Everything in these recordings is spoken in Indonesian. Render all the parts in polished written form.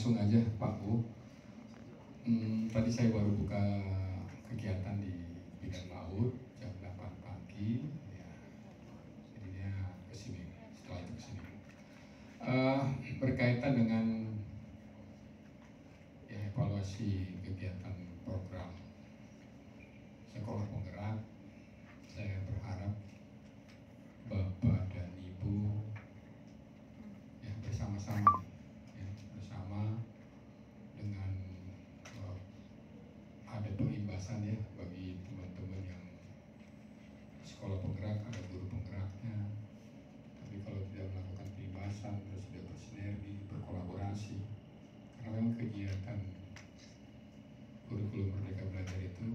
Langsung aja Pak Bu. Tadi saya baru buka kegiatan di bidang laut jam 8 pagi ya, jadinya kesini, setelah itu kesini berkaitan dengan ya, evaluasi kegiatan program sekolah penggerak. Saya berharap Bapak dan Ibu ya bersama-sama ya, bersama dengan ada pengimbasan ya bagi teman-teman yang sekolah penggerak, ada guru penggeraknya. Tapi kalau tidak melakukan pengimbasan terus tidak bersinergi, berkolaborasi, karena memang kegiatan kurikulum Merdeka Belajar itu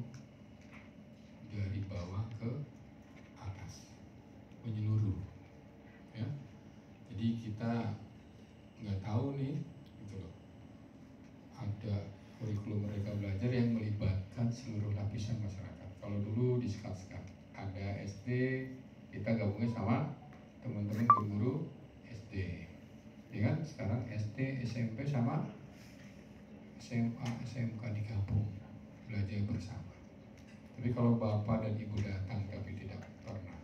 dari bawah ke atas, menyeluruh ya. Jadi kita nggak tahu nih gitu loh, ada kurikulum Merdeka Belajar yang melibatkan seluruh lapisan masyarakat. Kalau dulu di sekat-sekat ada SD, kita gabungnya sama teman-teman guru SD, ya kan? Sekarang SD, SMP sama SMA, SMK digabung, belajar bersama. Tapi kalau Bapak dan Ibu datang tapi tidak pernah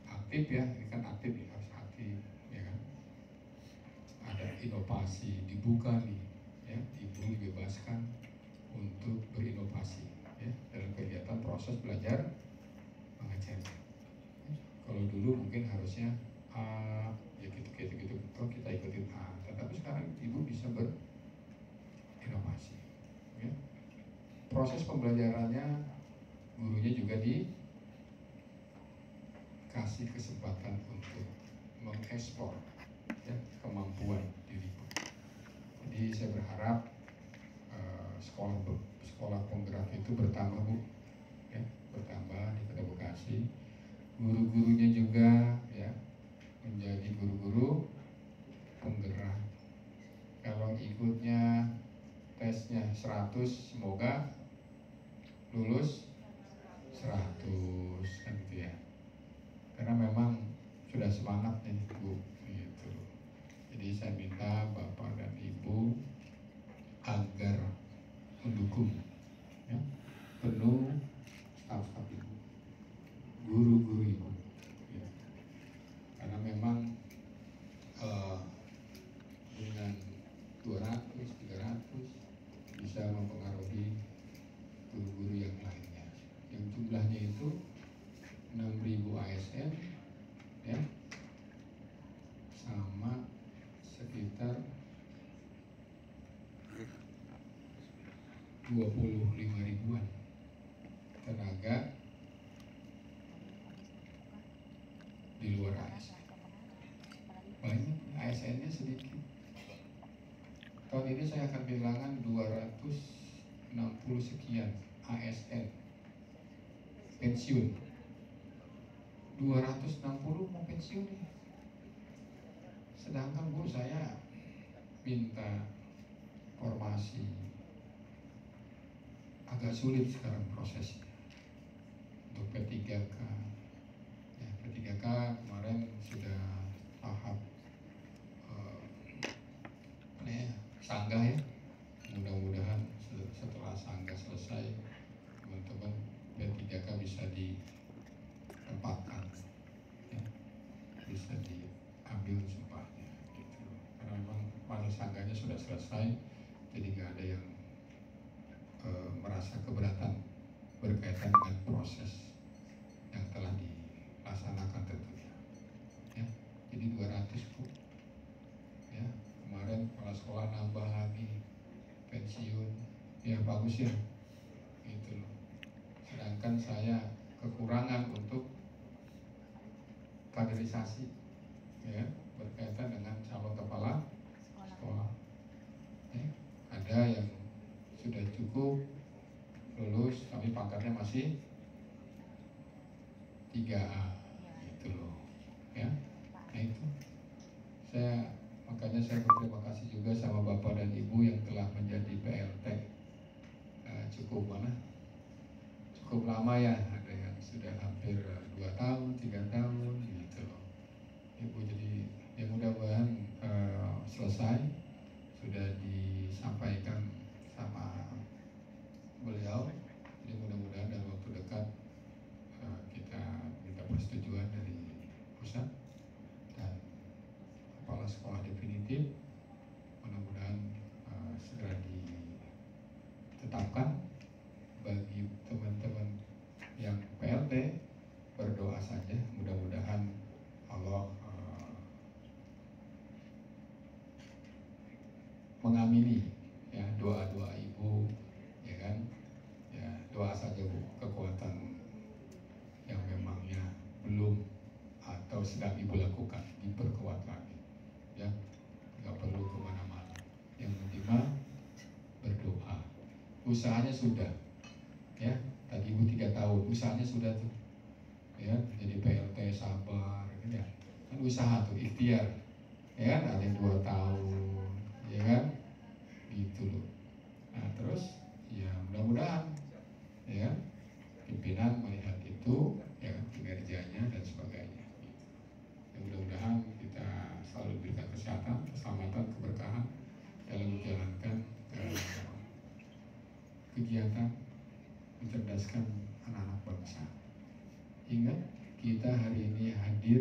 aktif ya, ini kan aktif ya, harus aktif ya kan? Ada inovasi dibuka nih ya, Ibu dibebaskan untuk berinovasi ya dalam kegiatan proses belajar mengajar. Kalau dulu mungkin harusnya A ya gitu, oh kita ikutin A, tetapi sekarang Ibu bisa berinovasi ya. Proses pembelajarannya gurunya juga dikasih kesempatan untuk mengekspor ya, kemampuan diri. Jadi saya berharap sekolah penggerak itu bertambah Bu ya, bertambah di Kota Bekasi. Guru-gurunya juga ya menjadi guru-guru penggerak. Kalau ikutnya tesnya 100, semoga lulus 100 kan gitu ya. Karena memang sudah semangat nih Bu gitu. Jadi saya minta Bapak dan Ibu agar mendukung ya, penuh staf-staf Ibu, guru-guru Ibu ya. Karena memang dengan 200, 300 bisa mempengaruhi guru-guru yang lainnya, yang jumlahnya itu 6.000 ASN ya, sama sekitar 25 ribuan tenaga di luar ASN. Banyak, ASN-nya sedikit. Tahun ini saya akan kehilangan 260 sekian ASN pensiun. 260 mau pensiun nih. Sedangkan Bu saya minta formasi, agak sulit sekarang prosesnya untuk P3K ya. P3K kemarin sudah tahap sanggah ya. Mudah-mudahan setelah sanggah selesai teman-teman P3K bisa ditempatkan ya, bisa diambil sumpahnya gitu. Karena memang masa sanggahnya sudah selesai, jadi nggak ada yang merasa keberatan berkaitan dengan proses yang telah dilaksanakan tentunya ya. Jadi 200 Bu ya. Kemarin kepala sekolah nambah lagi pensiun ya, bagus ya gitu loh. Sedangkan saya kekurangan untuk kaderisasi ya, berkaitan dengan calon kepala sekolah ya. Ada yang sudah cukup lulus tapi pangkatnya masih 3A gitu loh ya. Nah itu makanya saya berterima kasih juga sama Bapak dan Ibu yang telah menjadi PLT cukup lama ya. Ada yang sudah hampir 2 tahun, 3 tahun gitu loh Ibu. Jadi ya mudah-mudahan selesai, sudah di disampaikan sama beliau. Jadi mudah-mudahan dalam waktu dekat kita minta persetujuan dari pusat dan kepala sekolah definitif. Mudah-mudahan segera ditetapkan. Bagi teman-teman yang PLT, berdoa saja, mudah-mudahan Allah mengamini ya doa-doa ibu, ya kan, ya doa saja Bu, kekuatan yang memangnya belum atau sedang ibu lakukan diperkuat lagi, ya nggak perlu kemana-mana, yang penting berdoa. Usahanya sudah, ya tadi ibu 3 tahun usahanya sudah tuh, ya jadi PLT sabar, ya kan usaha tuh ikhtiar, ya kan ada yang 2 tahun, ya kan gitu loh. Nah terus ya mudah-mudahan ya pimpinan melihat itu, ya kinerjanya dan sebagainya gitu. Ya mudah-mudahan kita selalu diberikan kesehatan, keselamatan, keberkahan dalam menjalankan kegiatan mencerdaskan anak-anak bangsa. Ingat, kita hari ini hadir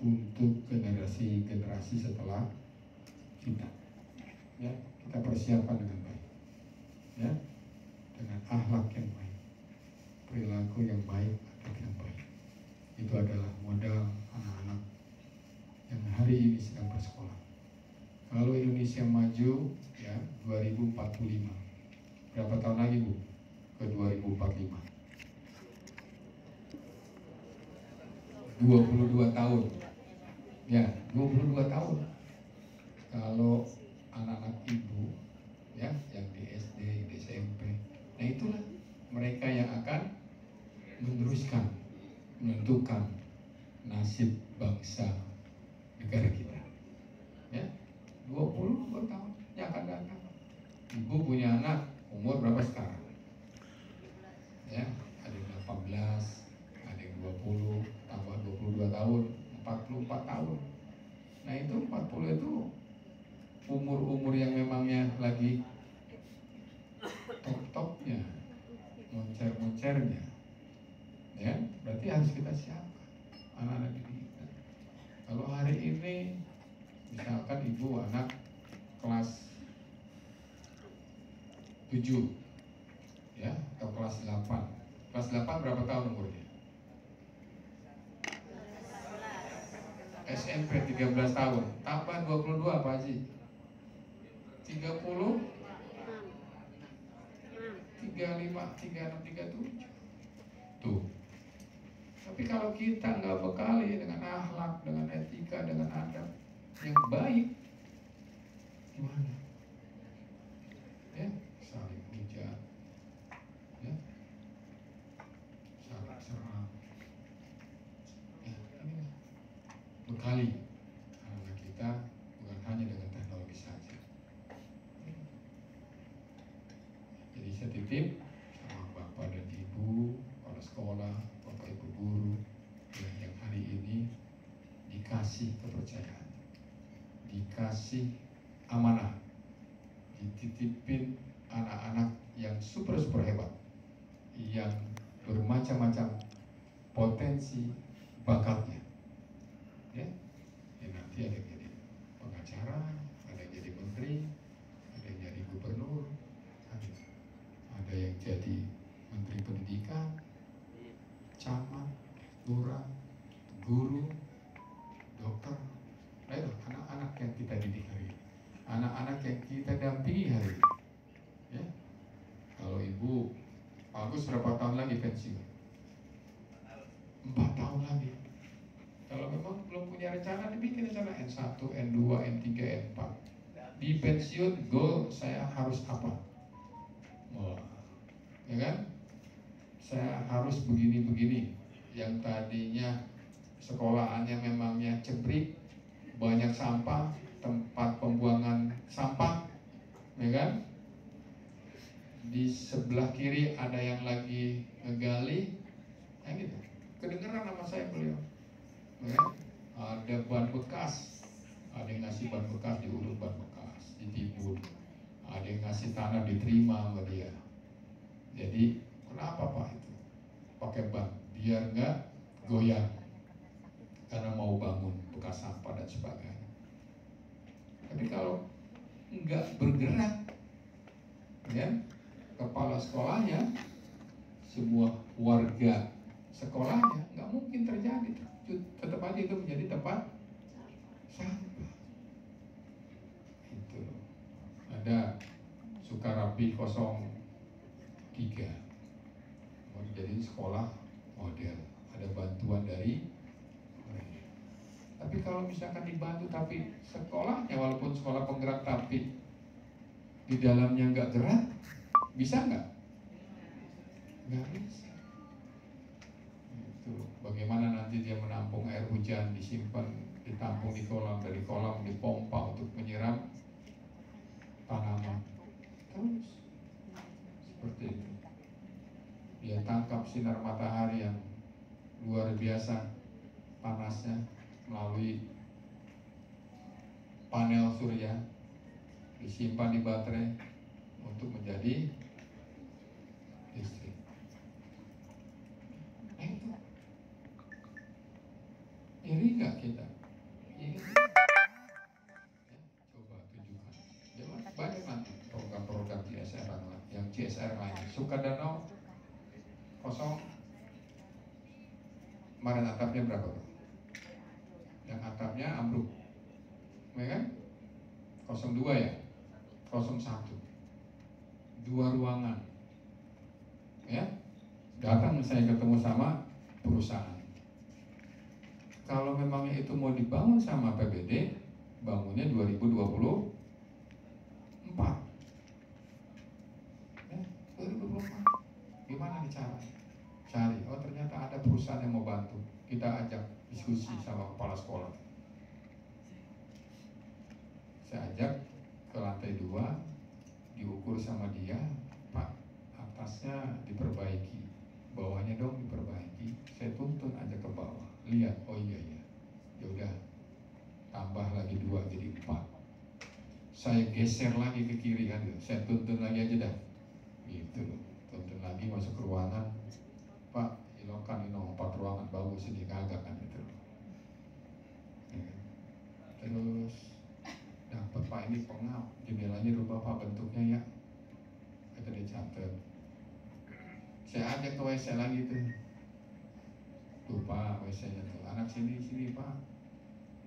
untuk generasi setelah kita. Ya, kita persiapkan dengan baik. Ya, dengan akhlak yang baik, perilaku yang baik, akhlak yang baik. Itu adalah modal anak-anak yang hari ini sedang bersekolah. Kalau Indonesia maju, ya 2045, berapa tahun lagi Bu? Ke 2045. 22 tahun. Ya, 22 tahun. Kalau anak-anak ibu ya yang di SD, di SMP, nah itulah mereka yang akan meneruskan, menentukan nasib bangsa negara kita. Ya, 22 tahun yang akan datang. Ibu punya anak umur berapa sekarang? Ya, ada yang 18, ada yang 20, tambah 22 tahun, 44 tahun. Nah itu 40 itu umur-umur yang memangnya lagi top-topnya, moncer-moncernya. Ya, berarti harus kita siapkan anak-anak kita. Kalau hari ini misalkan ibu anak kelas 7 ya atau kelas 8. Kelas 8 berapa tahun umurnya? SMP 13 tahun. Tambah 22 apa sih? 30 35 36 37. Tuh. Tapi kalau kita nggak bekali dengan akhlak, dengan etika, dengan adab yang baik, gimana? Ya, saling hujat, ya, saling serang. Ya, inilah bekali anak kita bukan hanya dengan teknologi saja. Jadi saya titip sama bapak dan ibu, kepala sekolah, bapak ibu guru yang hari ini dikasih kepercayaan, dikasih amanah, dititipin anak-anak yang super hebat, yang bermacam-macam potensi bakatnya. Ya, nanti ada yang jadi pengacara, ada yang jadi menteri, ada yang jadi gubernur, ada yang jadi menteri pendidikan, camat, lurah, guru, dokter. Nah itu anak-anak yang kita didik hari ini, anak-anak yang kita dampingi hari ini. Ya, kalau ibu bagus berapa tahun lagi pensiun? 4 tahun lagi. Kalau memang belum punya rencana, dibikin rencana N1, N2, N3, N4. Di pensiun, goal saya harus apa? Wah, ya kan? Saya harus begini-begini. Yang tadinya sekolahannya memangnya cebrik, banyak sampah, tempat pembuangan sampah, ya kan? Di sebelah kiri ada yang lagi ngegali, nah gitu. Kedengeran nama saya beliau. Ya, ada ban bekas, ada yang ngasih ban bekas, diurut ban bekas, ditimbun. Ada yang ngasih tanah diterima sama dia. Jadi kenapa Pak itu? Pakai ban biar nggak goyang, karena mau bangun bekas sampah dan sebagainya. Tapi kalau nggak bergerak, ya, kepala sekolahnya, semua warga sekolahnya, nggak mungkin terjadi. Tetap aja itu menjadi tempat sampah. Itu ada Sukarapi 03, mau jadi sekolah model, ada bantuan dari mereka. Tapi kalau misalkan dibantu tapi sekolahnya walaupun sekolah penggerak tapi di dalamnya nggak gerak, bisa nggak? Nggak bisa. Itu bagaimana nanti dia menampung air hujan, disimpan, ditampung di kolam, dari kolam dipompa untuk menyiram tanaman. Terus seperti itu. Dia tangkap sinar matahari yang luar biasa panasnya melalui panel surya, disimpan di baterai untuk menjadi listrik. Nah itu, iri nggak kita? Iri. Ya, coba tunjukkan. Ya, banyak nanti program-program CSR yang CSR lain. Sukadanau 0, kemarin atapnya berapa? Yang atapnya ambruk, ya kan? 02 ya, 01, 2 ruangan, ya. Datang saya ketemu sama perusahaan. Kalau memangnya itu mau dibangun sama PBD, bangunnya 2024, ya, 2024. Gimana nih cara? Cari, oh ternyata ada perusahaan yang mau bantu. Kita ajak diskusi sama kepala sekolah. Saya ajak ke lantai 2, diukur sama dia, Pak, atasnya diperbaiki, bawahnya dong diperbaiki. Saya tuntun aja ke bawah, lihat, oh iya, ya udah, tambah lagi 2 jadi 4. Saya geser lagi ke kiri kan, saya tuntun lagi aja dah, gitu loh. Tuntun lagi masuk ke ruangan, Pak, ilokan ini 4 ruangan bagus ini kagak kan gitu loh. Ya. Terus dapat Pak ini pengap, jendelanya rubah Pak bentuknya ya, kata dia catat. Saya ajak ke WC lagi tuh Pak WC-nya tuh, anak sini Pak,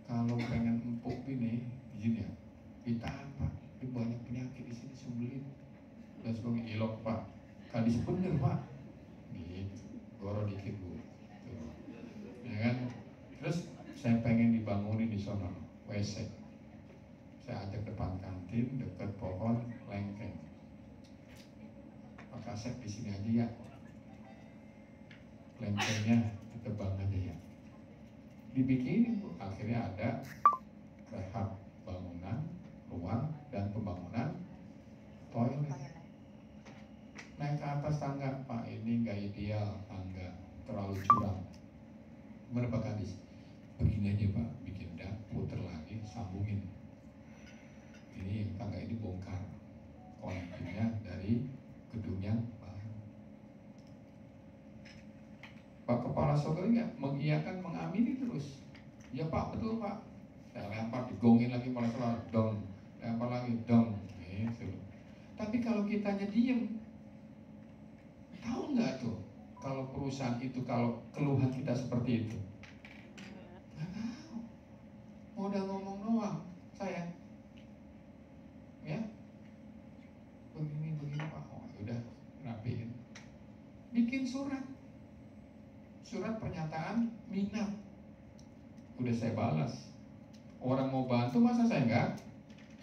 kalau pengen empuk ini izin ya, ditahan Pak, ini banyak penyakit di sini sembelit dan sebagainya. Ilok Pak, kadis bener Pak, gitu, goro dikit Bu, tuh. Ya kan, terus saya pengen dibangunin di sana WC. Saya ajak depan kantin, dekat pohon lengkeng. Pak Kasep di sini aja ya, lengkengnya ditebang aja ya. Dibikinin Bu, akhirnya ada rehab bangunan, ruang dan pembangunan toilet. Naik ke atas tangga, Pak ini nggak ideal, tangga terlalu curam. Gimana Pak Kadis? Begini aja Pak, bikin dak, puter lagi, sambungin. Ini tangga ini bongkar, konektifnya dari gedungnya baru. Pak Kepala Sekolahnya mengiyakan, mengamini terus. Ya Pak, betul Pak. Saya lempar, digongin lagi Kepala Sekolah, dong. Lempar lagi, dong. Gitu. Tapi kalau kitanya diem, tahu nggak tuh? Kalau perusahaan itu, kalau keluhan kita seperti itu, nggak tahu. Modal ngomong doang, saya. Ya, begini Pak, oh udah rapiin, bikin surat pernyataan minat, udah saya balas. Orang mau bantu masa saya nggak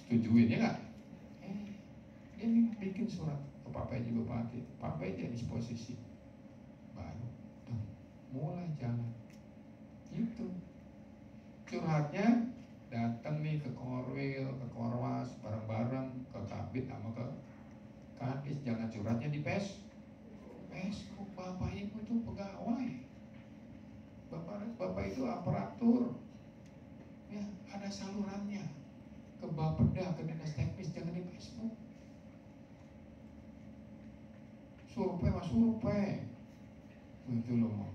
setujuin, ya nggak? Dia bikin surat ke Pak PJ Bupati, Pak PJ disposisi, baru tuh, mulai jalan. Itu curhatnya, datang nih ke Korwil, ke Korwas, bareng-bareng ke Kabit sama ke Kadis. Jangan curhatnya di Facebook. Bapak Ibu itu pegawai, Bapak itu aparatur, ya ada salurannya ke Bapeda, ke dinas teknis, jangan di Facebook. survei mah survei, gitu loh.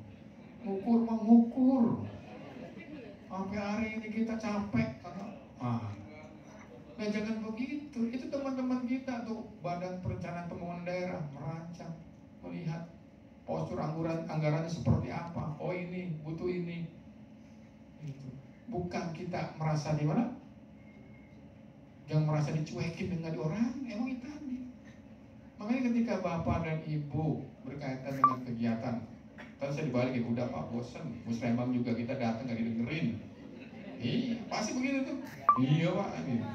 Ngukur mah ngukur. Sampai hari ini kita capek, nah jangan begitu. Itu teman-teman kita tuh Badan Perencanaan Pembangunan Daerah merancang, melihat postur anggarannya seperti apa. Oh ini butuh ini. Gitu. Bukan kita merasa di mana? Jangan merasa dicuekin dengan orang. Emang itu tadi. Makanya ketika bapak dan ibu berkaitan dengan kegiatan, terus saya dibalikin, udah Pak bosan, muslimang juga kita datang gak didengerin. Iya, pasti begitu tuh. Iya Pak, gitu.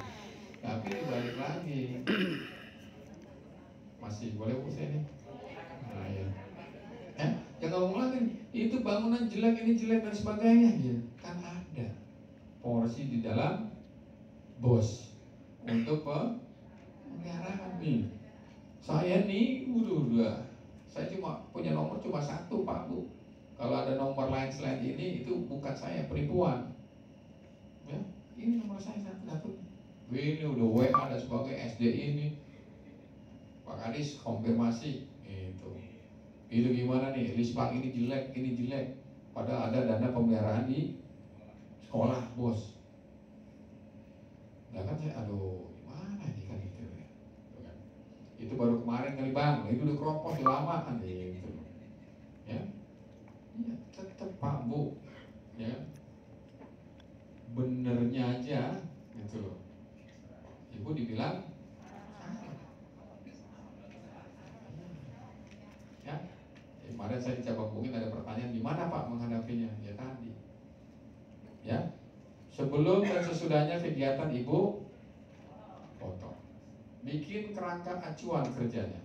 Tapi dibalik lagi, masih boleh Bu saya nih. Nah ya, jangan ngomong lagi, itu bangunan jelek, ini jelek dan sebagainya. Ya, kan ada porsi di dalam bos untuk pemeliharaan nih. Saya nih, udah. Saya cuma punya nomor cuma satu Pak Bu. Kalau ada nomor lain selain ini, itu bukan saya, penipuan. Ya, ini nomor saya satu. Ini udah WA dan sebagainya, SD ini. Pak Kadis konfirmasi, itu gimana nih? Lisbang ini jelek. Padahal ada dana pemeliharaan di sekolah bos. Nah kan saya, aduh, gimana nih kan gitu ya. Itu baru kemarin kali Bang, itu udah keropos lama kan gitu. Ya, iya tetap Pak Bu, ya benernya aja gitu loh. Ibu dibilang ya, kemarin saya dicoba mungkin ada pertanyaan gimana Pak menghadapinya, ya tadi ya, sebelum dan sesudahnya kegiatan ibu foto, bikin kerangka acuan kerjanya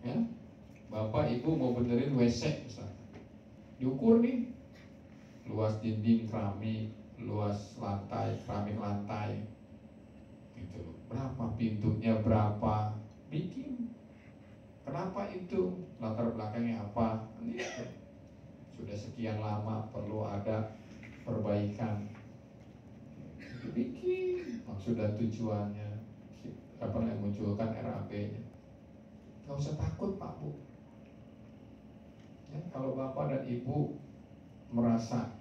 ya. Bapak ibu mau benerin WC misalnya, diukur nih luas dinding keramik, luas lantai keramik lantai gitu loh, berapa pintunya, berapa, bikin. Kenapa itu, latar belakangnya apa, gitu. Sudah sekian lama perlu ada perbaikan, bikin maksud dan tujuannya, apa yang munculkan RAP-nya. Gak usah takut Pak Bu ya, kalau Bapak dan Ibu merasa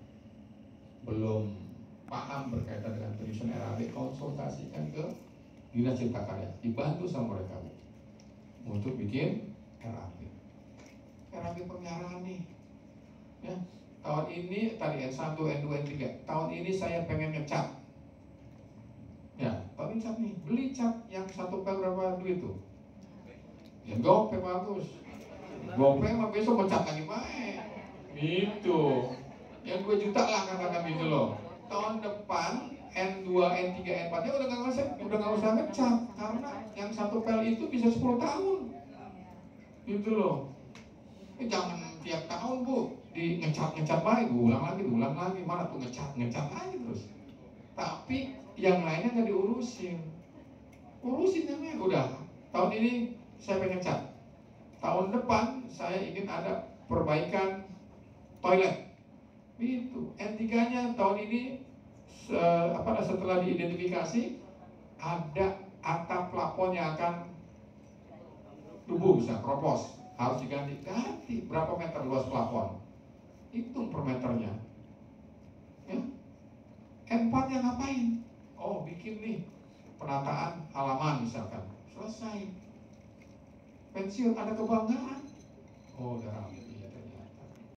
belum paham berkaitan dengan penyusunan RAP, konsultasikan ke Dinas Cipta Karya, dibantu sama mereka Bu untuk bikin RAP pemeliharaan nih ya. Tahun ini tadi N1, N2, N3, tahun ini saya pengen ngecat ya, tapi cat nih, beli cat yang satu pel berapa duit tuh? Yang gope bagus, gope mah besok ngecat lagi baik gitu, yang 2 juta lah katakan gitu loh. Tahun depan N2, N3, N4 nya udah gak usah ngecat, karena yang satu pel itu bisa 10 tahun gitu loh. Jangan tiap tahun Bu di ngecat lagi, ulang lagi, mana tuh ngecat lagi terus. Tapi yang lainnya nggak diurusin namanya udah. Tahun ini saya pengen cat, tahun depan saya ingin ada perbaikan toilet itu. N3-nya tahun ini setelah diidentifikasi ada atap plafon yang akan rubuh, bisa keropos, harus diganti. Berapa meter luas plafon, hitung per meternya ya. N4-nya ngapain? Oh bikin nih penataan halaman misalkan, selesai. Pensiun, ada kebanggaan. Oh udah rapi.